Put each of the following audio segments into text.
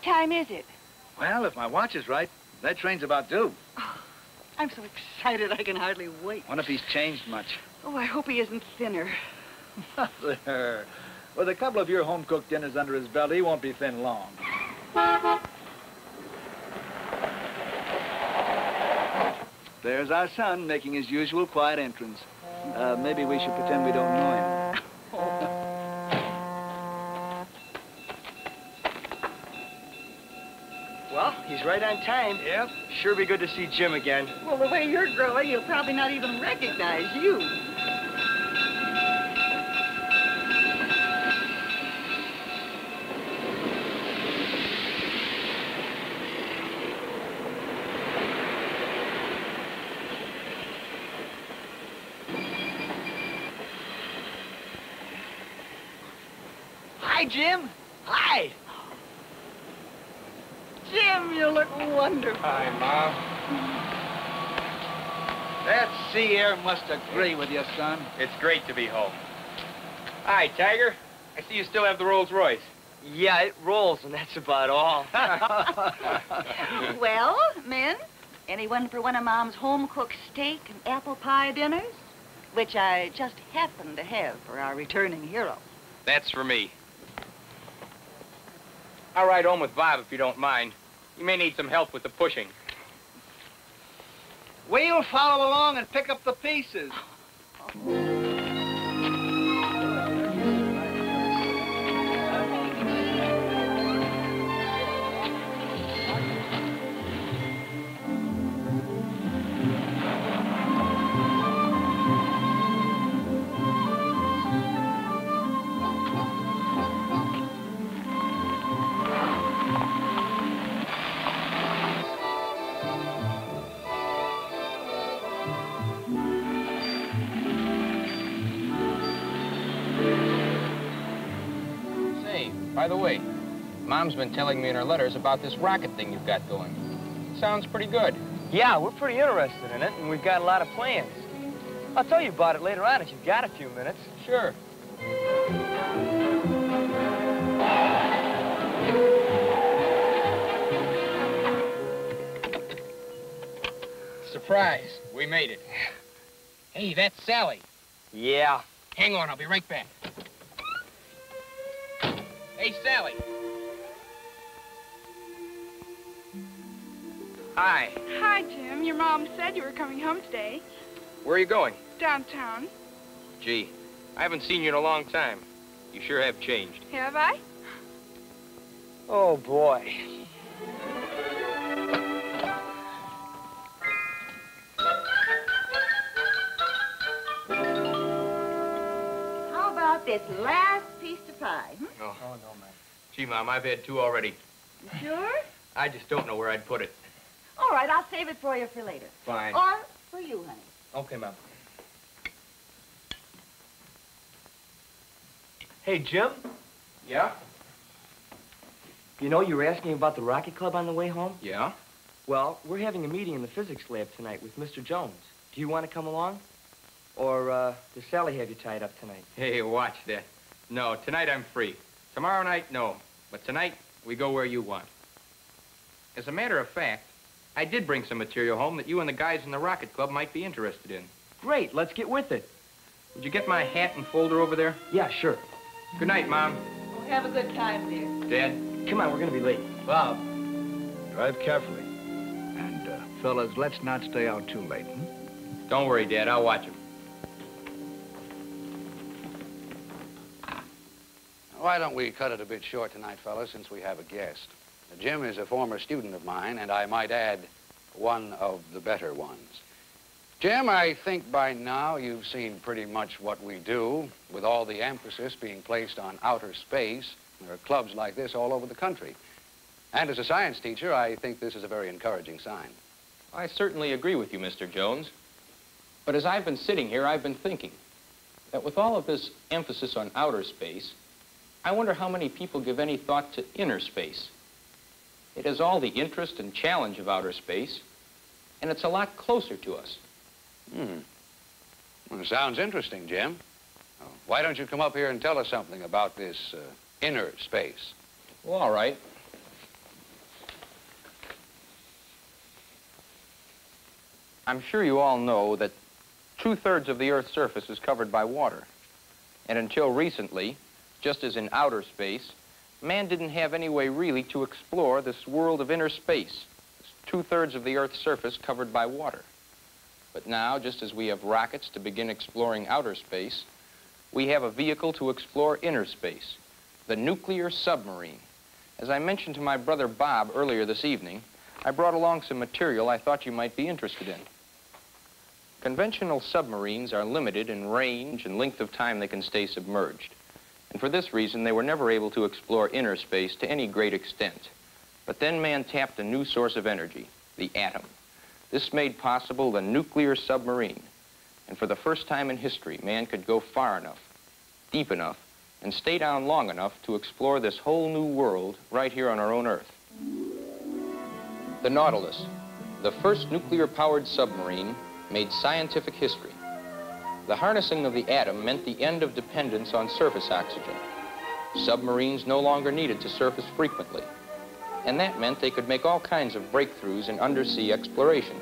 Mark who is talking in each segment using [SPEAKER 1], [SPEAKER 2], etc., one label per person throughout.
[SPEAKER 1] What time is it?
[SPEAKER 2] Well, if my watch is right, that train's about due.
[SPEAKER 1] Oh, I'm so excited I can hardly wait.
[SPEAKER 2] Wonder if he's changed much.
[SPEAKER 1] Oh, I hope he isn't thinner.
[SPEAKER 2] Mother, with a couple of your home-cooked dinners under his belt, he won't be thin long. There's our son making his usual quiet entrance. Maybe we should pretend we don't know him.
[SPEAKER 3] Well, he's right on time.
[SPEAKER 2] Yep.
[SPEAKER 3] Sure be good to see Jim again.
[SPEAKER 1] Well, the way you're growing, he'll probably not even recognize you.
[SPEAKER 2] Hi, Jim. Hi.
[SPEAKER 1] Jim, you look wonderful.
[SPEAKER 4] Hi, Mom.
[SPEAKER 2] That sea air must agree with you, son.
[SPEAKER 4] It's great to be home. Hi, Tiger. I see you still have the Rolls Royce.
[SPEAKER 3] Yeah, it rolls, and that's about all.
[SPEAKER 1] Well, men, anyone for one of Mom's home-cooked steak and apple pie dinners? Which I just happened to have for our returning hero.
[SPEAKER 4] That's for me. I'll ride home with Bob if you don't mind. You may need some help with the pushing.
[SPEAKER 2] We'll follow along and pick up the pieces.
[SPEAKER 4] By the way, Mom's been telling me in her letters about this rocket thing you've got going. Sounds pretty good.
[SPEAKER 3] Yeah, we're pretty interested in it, and we've got a lot of plans. I'll tell you about it later on if you've got a few minutes.
[SPEAKER 4] Sure. Surprise, we made it. Hey, that's Sally.
[SPEAKER 3] Yeah.
[SPEAKER 4] Hang on, I'll be right back. Hey, Sally. Hi.
[SPEAKER 5] Hi, Jim. Your mom said you were coming home today.
[SPEAKER 4] Where are you going?
[SPEAKER 5] Downtown.
[SPEAKER 4] Gee, I haven't seen you in a long time. You sure have changed.
[SPEAKER 5] Have I?
[SPEAKER 3] Oh, boy.
[SPEAKER 1] How about this last piece of pie?
[SPEAKER 4] Oh, no, man. Gee, Mom, I've had two already.
[SPEAKER 1] You sure?
[SPEAKER 4] I just don't know where I'd put it.
[SPEAKER 1] All right, I'll save it for you for later.
[SPEAKER 4] Fine.
[SPEAKER 1] Or for you, honey.
[SPEAKER 4] Okay, Mom.
[SPEAKER 3] Hey, Jim.
[SPEAKER 4] Yeah?
[SPEAKER 3] You know, you were asking about the Rocket Club on the way home?
[SPEAKER 4] Yeah?
[SPEAKER 3] Well, we're having a meeting in the physics lab tonight with Mr. Jones. Do you want to come along? Or, does Sally have you tied up tonight?
[SPEAKER 4] Hey, watch that. No, tonight I'm free. Tomorrow night, no. But tonight, we go where you want. As a matter of fact, I did bring some material home that you and the guys in the Rocket Club might be interested in.
[SPEAKER 3] Great, let's get with it.
[SPEAKER 4] Would you get my hat and folder over there?
[SPEAKER 3] Yeah, sure.
[SPEAKER 4] Good night, Mom.
[SPEAKER 1] Well, have a good time, dear.
[SPEAKER 4] Dad?
[SPEAKER 3] Come on, we're gonna be late.
[SPEAKER 2] Bob, drive carefully. And, fellas, let's not stay out too late, hmm?
[SPEAKER 4] Don't worry, Dad. I'll watch him.
[SPEAKER 6] Why don't we cut it a bit short tonight, fellas, since we have a guest? Jim is a former student of mine, and I might add, one of the better ones. Jim, I think by now you've seen pretty much what we do, with all the emphasis being placed on outer space. There are clubs like this all over the country. And as a science teacher, I think this is a very encouraging sign.
[SPEAKER 4] I certainly agree with you, Mr. Jones. But as I've been sitting here, I've been thinking that with all of this emphasis on outer space, I wonder how many people give any thought to inner space. It has all the interest and challenge of outer space, and it's a lot closer to us.
[SPEAKER 6] Well, sounds interesting, Jim. Why don't you come up here and tell us something about this inner space?
[SPEAKER 4] Well, all right. I'm sure you all know that 2/3 of the Earth's surface is covered by water. And until recently, just as in outer space, man didn't have any way really to explore this world of inner space, 2/3 of the Earth's surface covered by water. But now, just as we have rockets to begin exploring outer space, we have a vehicle to explore inner space, the nuclear submarine. As I mentioned to my brother Bob earlier this evening, I brought along some material I thought you might be interested in. Conventional submarines are limited in range and length of time they can stay submerged. And for this reason, they were never able to explore inner space to any great extent. But then man tapped a new source of energy, the atom. This made possible the nuclear submarine. And for the first time in history, man could go far enough, deep enough, and stay down long enough to explore this whole new world right here on our own Earth. The Nautilus, the first nuclear-powered submarine, made scientific history. The harnessing of the atom meant the end of dependence on surface oxygen. Submarines no longer needed to surface frequently, and that meant they could make all kinds of breakthroughs in undersea exploration.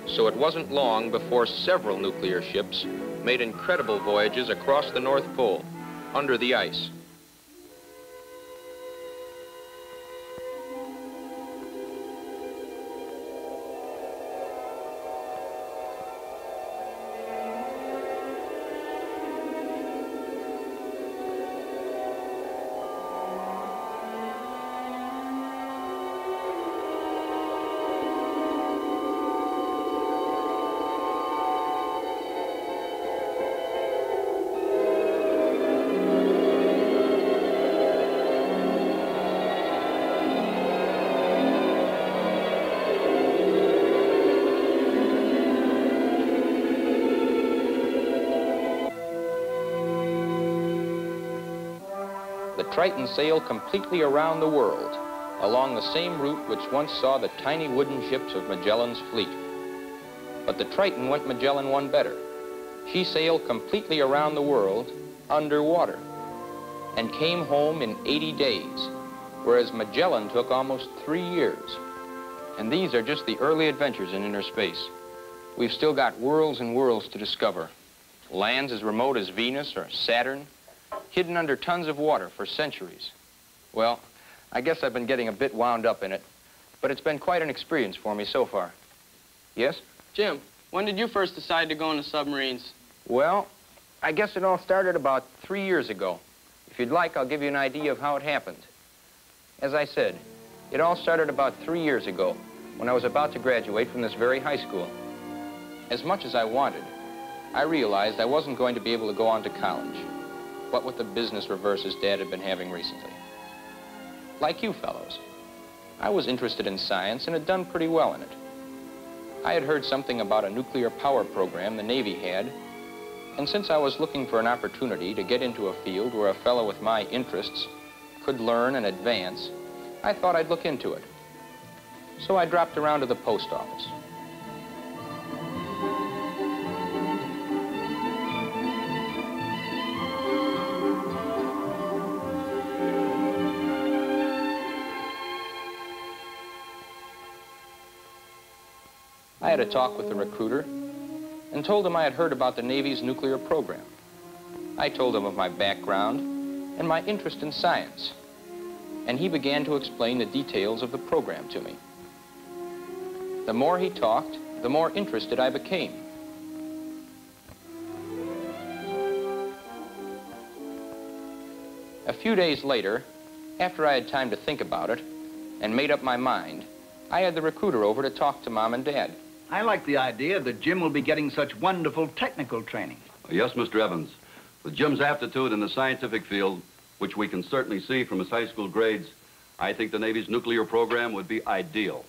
[SPEAKER 4] So it wasn't long before several nuclear ships made incredible voyages across the North Pole, under the ice. The Triton sailed completely around the world, along the same route which once saw the tiny wooden ships of Magellan's fleet. But the Triton went Magellan one better. She sailed completely around the world underwater and came home in 80 days, whereas Magellan took almost 3 years. And these are just the early adventures in inner space. We've still got worlds and worlds to discover. Lands as remote as Venus or Saturn, hidden under tons of water for centuries. Well, I guess I've been getting a bit wound up in it, but it's been quite an experience for me so far. Yes?
[SPEAKER 7] Jim, when did you first decide to go into submarines?
[SPEAKER 4] Well, I guess it all started about 3 years ago. If you'd like, I'll give you an idea of how it happened. As I said, it all started about 3 years ago, when I was about to graduate from this very high school. As much as I wanted, I realized I wasn't going to be able to go on to college. What with the business reverses Dad had been having recently. Like you fellows, I was interested in science and had done pretty well in it. I had heard something about a nuclear power program the Navy had, and since I was looking for an opportunity to get into a field where a fellow with my interests could learn and advance, I thought I'd look into it. So I dropped around to the post office. I had a talk with the recruiter and told him I had heard about the Navy's nuclear program. I told him of my background and my interest in science, and he began to explain the details of the program to me. The more he talked, the more interested I became. A few days later, after I had time to think about it and made up my mind, I had the recruiter over to talk to Mom and Dad.
[SPEAKER 2] I like the idea that Jim will be getting such wonderful technical training.
[SPEAKER 8] Yes, Mr. Evans. With Jim's aptitude in the scientific field, which we can certainly see from his high school grades, I think the Navy's nuclear program would be ideal.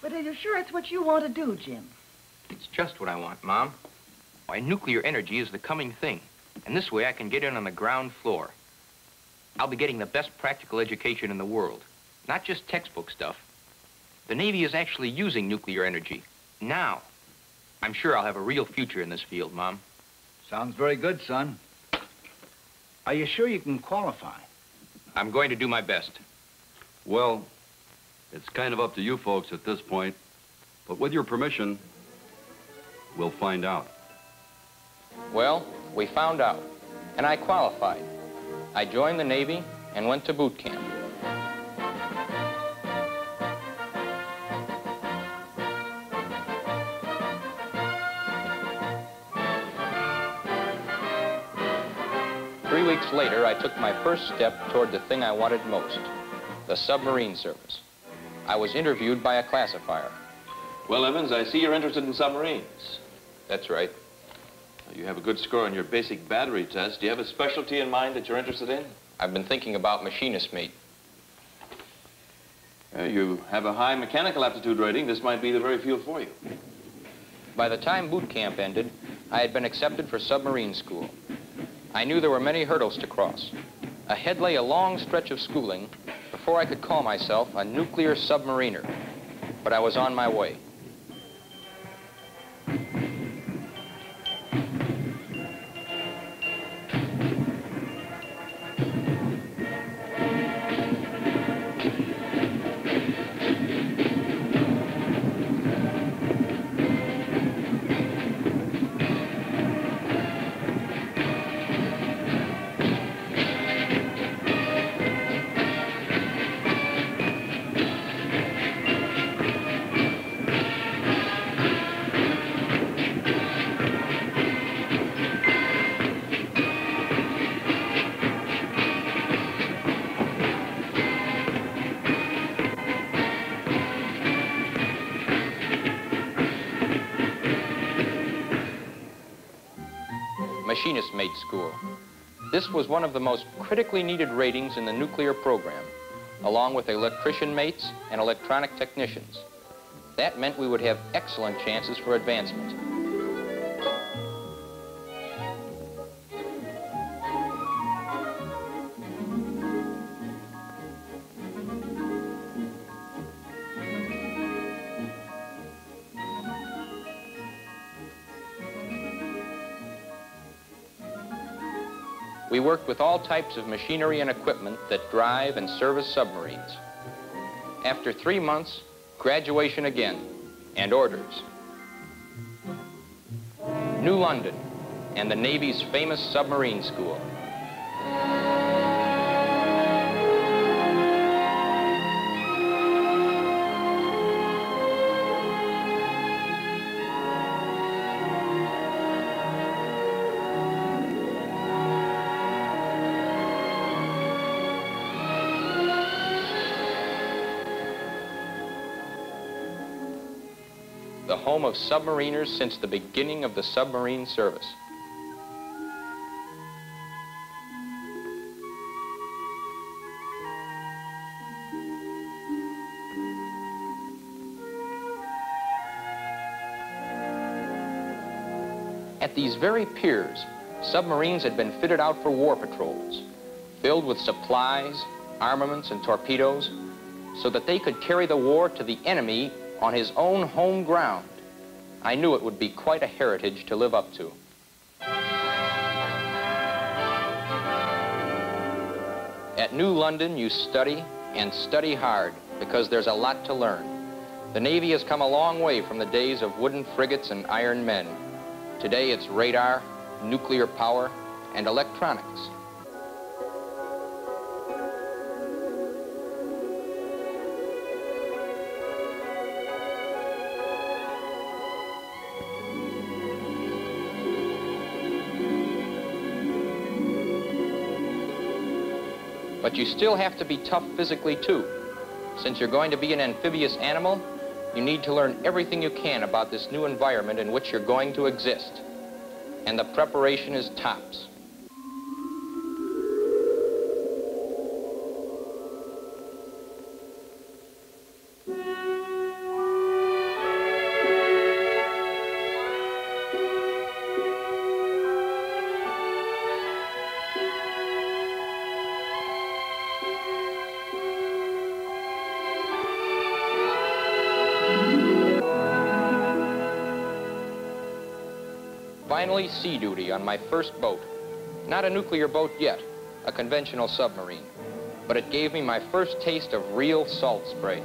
[SPEAKER 1] But are you sure it's what you want to do, Jim?
[SPEAKER 4] It's just what I want, Mom. Why, nuclear energy is the coming thing, and this way I can get in on the ground floor. I'll be getting the best practical education in the world, not just textbook stuff. The Navy is actually using nuclear energy now. I'm sure I'll have a real future in this field, Mom.
[SPEAKER 2] Sounds very good, son. Are you sure you can qualify?
[SPEAKER 4] I'm going to do my best.
[SPEAKER 8] Well, it's kind of up to you folks at this point, but with your permission, we'll find out.
[SPEAKER 4] Well, we found out, and I qualified. I joined the Navy and went to boot camp. Three weeks later, I took my first step toward the thing I wanted most, the submarine service. I was interviewed by a classifier.
[SPEAKER 9] Well, Evans, I see you're interested in submarines.
[SPEAKER 4] That's right.
[SPEAKER 9] You have a good score on your basic battery test. Do you have a specialty in mind that you're interested in?
[SPEAKER 4] I've been thinking about machinist mate.
[SPEAKER 9] You have a high mechanical aptitude rating. This might be the very field for you.
[SPEAKER 4] By the time boot camp ended, I had been accepted for submarine school. I knew there were many hurdles to cross. Ahead lay a long stretch of schooling before I could call myself a nuclear submariner. But I was on my way. Machinist mate school. This was one of the most critically needed ratings in the nuclear program, along with electrician mates and electronic technicians. That meant we would have excellent chances for advancement. We worked with all types of machinery and equipment that drive and service submarines. After 3 months, graduation again, and orders. New London, and the Navy's famous submarine school. The home of submariners since the beginning of the submarine service. At these very piers, submarines had been fitted out for war patrols, filled with supplies, armaments, and torpedoes, so that they could carry the war to the enemy on his own home ground. I knew it would be quite a heritage to live up to. At New London, you study and study hard because there's a lot to learn. The Navy has come a long way from the days of wooden frigates and iron men. Today it's radar, nuclear power, and electronics. But you still have to be tough physically, too. Since you're going to be an amphibious animal, you need to learn everything you can about this new environment in which you're going to exist. And the preparation is tops. finally sea duty on my first boat. Not a nuclear boat yet, a conventional submarine. But it gave me my first taste of real salt spray.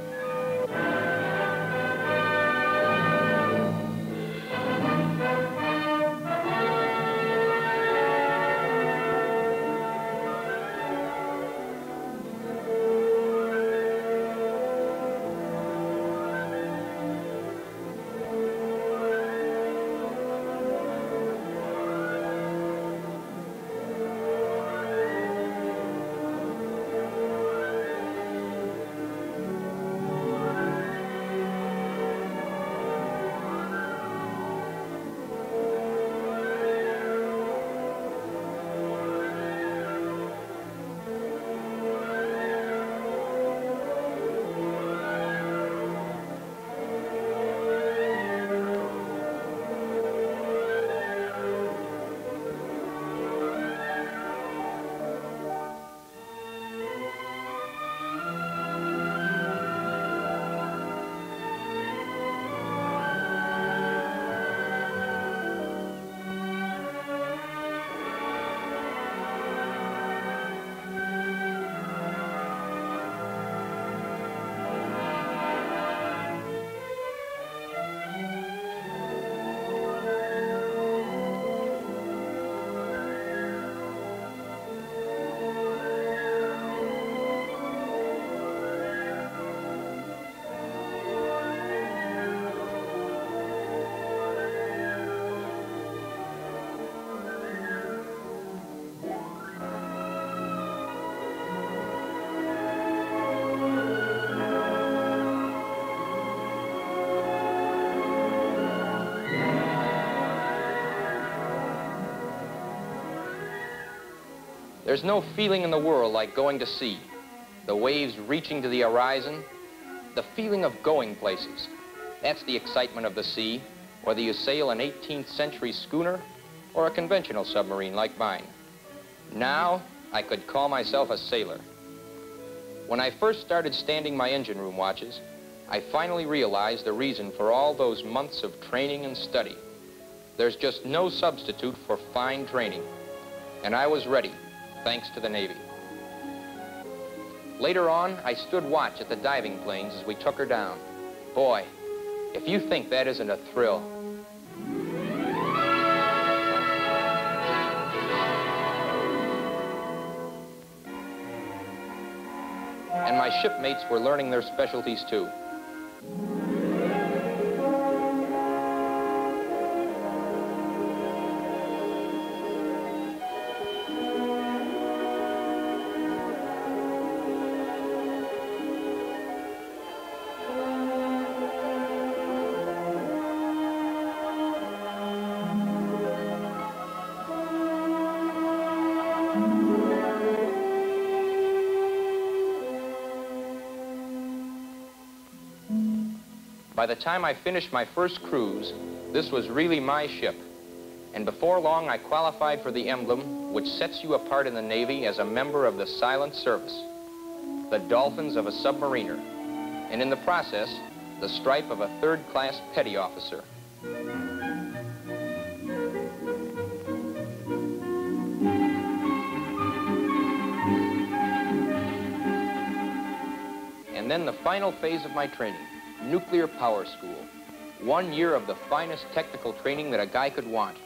[SPEAKER 4] There's no feeling in the world like going to sea. The waves reaching to the horizon, the feeling of going places. That's the excitement of the sea, whether you sail an 18th century schooner or a conventional submarine like mine. Now, I could call myself a sailor. When I first started standing my engine room watches, I finally realized the reason for all those months of training and study. There's just no substitute for fine training. And I was ready, thanks to the Navy. Later on, I stood watch at the diving planes as we took her down. Boy, if you think that isn't a thrill. And my shipmates were learning their specialties too. By the time I finished my first cruise, this was really my ship. And before long, I qualified for the emblem which sets you apart in the Navy as a member of the Silent Service, the dolphins of a submariner, and in the process, the stripe of a third-class petty officer. And then the final phase of my training. Nuclear Power School. 1 year of the finest technical training that a guy could want.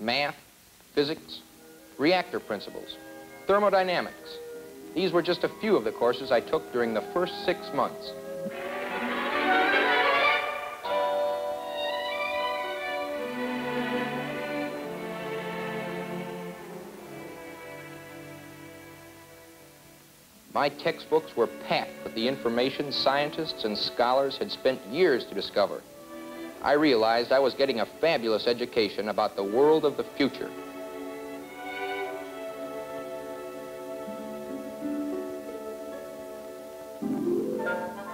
[SPEAKER 4] Math, physics, reactor principles, thermodynamics. These were just a few of the courses I took during the first 6 months. My textbooks were packed with the information scientists and scholars had spent years to discover. I realized I was getting a fabulous education about the world of the future.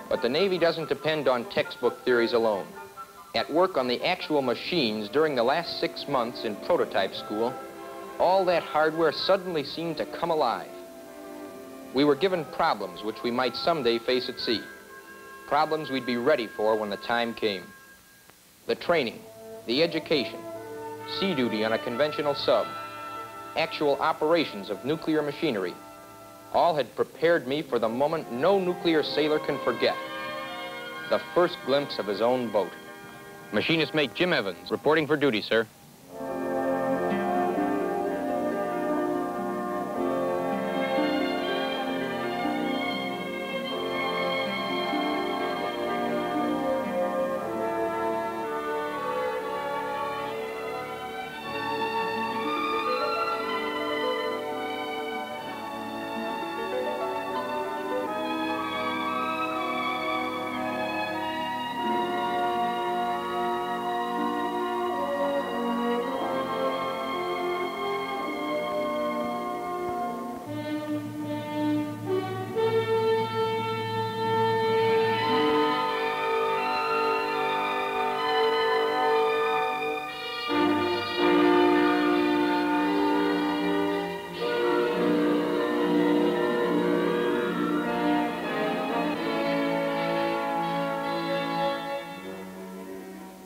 [SPEAKER 4] But But the Navy doesn't depend on textbook theories alone. At work on the actual machines during the last 6 months in prototype school, all that hardware suddenly seemed to come alive. We were given problems which we might someday face at sea. Problems we'd be ready for when the time came. The training, the education, sea duty on a conventional sub, actual operations of nuclear machinery, all had prepared me for the moment no nuclear sailor can forget. The first glimpse of his own boat. Machinist mate Jim Evans, reporting for duty, sir.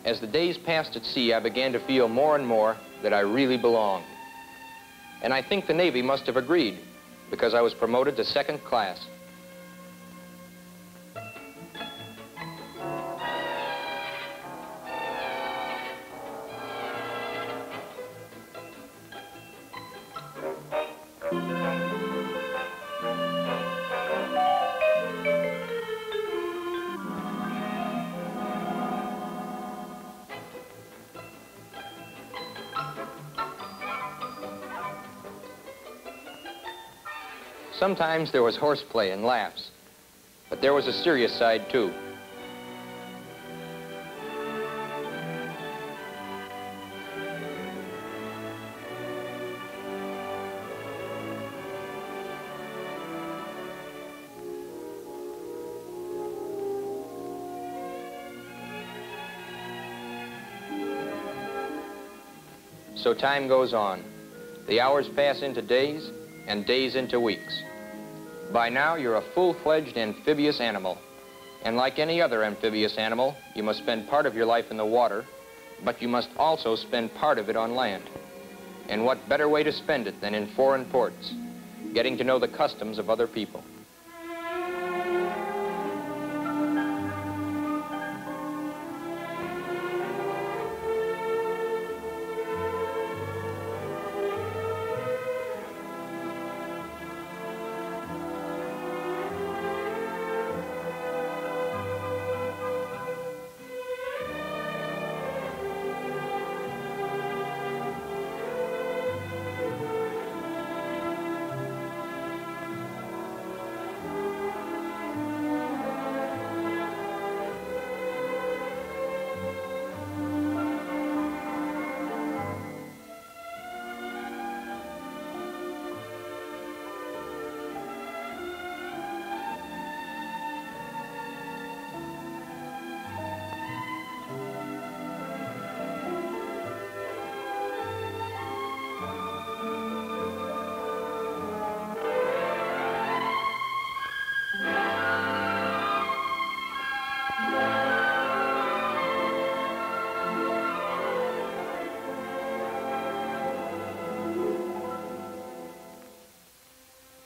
[SPEAKER 4] As the days passed at sea, I began to feel more and more that I really belonged. And I think the Navy must have agreed, because I was promoted to second class. Sometimes there was horseplay and laughs, but there was a serious side too. So time goes on. The hours pass into days, and days into weeks. By now, you're a full-fledged amphibious animal. And like any other amphibious animal, you must spend part of your life in the water, but you must also spend part of it on land. And what better way to spend it than in foreign ports, getting to know the customs of other people.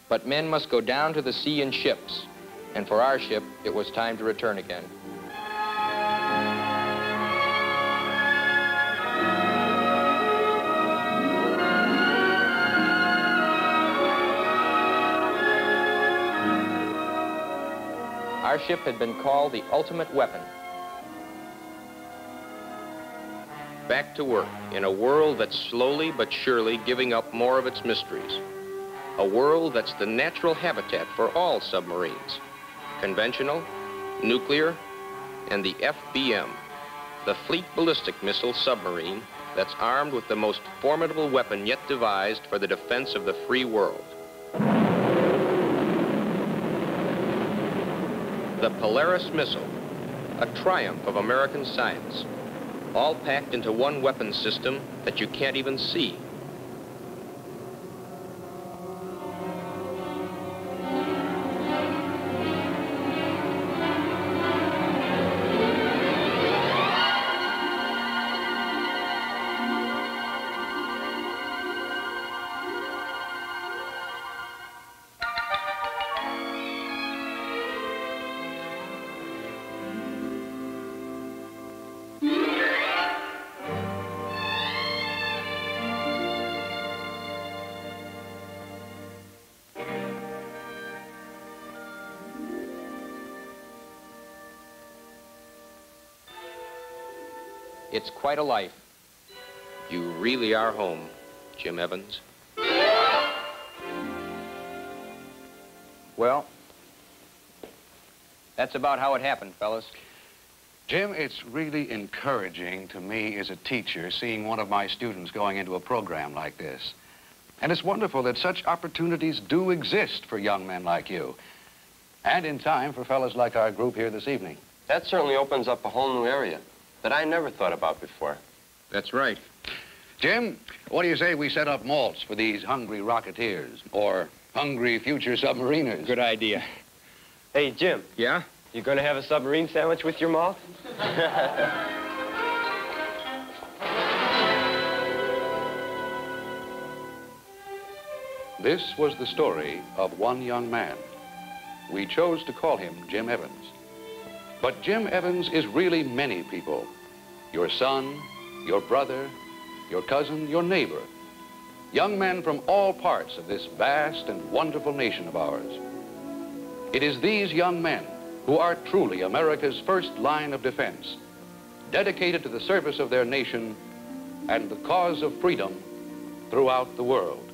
[SPEAKER 4] But men must go down to the sea in ships, and for our ship, it was time to return again. Our ship had been called the ultimate weapon. Back to work in a world that's slowly but surely giving up more of its mysteries. A world that's the natural habitat for all submarines, conventional, nuclear, and the FBM, the Fleet Ballistic Missile Submarine that's armed with the most formidable weapon yet devised for the defense of the free world.
[SPEAKER 10] the Polaris missile, a triumph of American science, all packed into one weapons system that you can't even see. It's quite a life. You really are home, Jim Evans.
[SPEAKER 3] Well, that's about how it happened, fellas.
[SPEAKER 6] Jim, it's really encouraging to me as a teacher seeing one of my students going into a program like this. And it's wonderful that such opportunities do exist for young men like you. And in time for fellas like our group here this evening.
[SPEAKER 11] That certainly opens up a whole new area that I never thought about before.
[SPEAKER 10] That's right.
[SPEAKER 6] Jim, what do you say we set up malts for these hungry rocketeers or hungry future submariners?
[SPEAKER 3] Good idea. Hey, Jim.
[SPEAKER 10] Yeah?
[SPEAKER 3] You gonna have a submarine sandwich with your malt?
[SPEAKER 6] This was the story of one young man. We chose to call him Jim Evans. But Jim Evans is really many people. Your son, your brother, your cousin, your neighbor. Young men from all parts of this vast and wonderful nation of ours. It is these young men who are truly America's first line of defense, dedicated to the service of their nation and the cause of freedom throughout the world.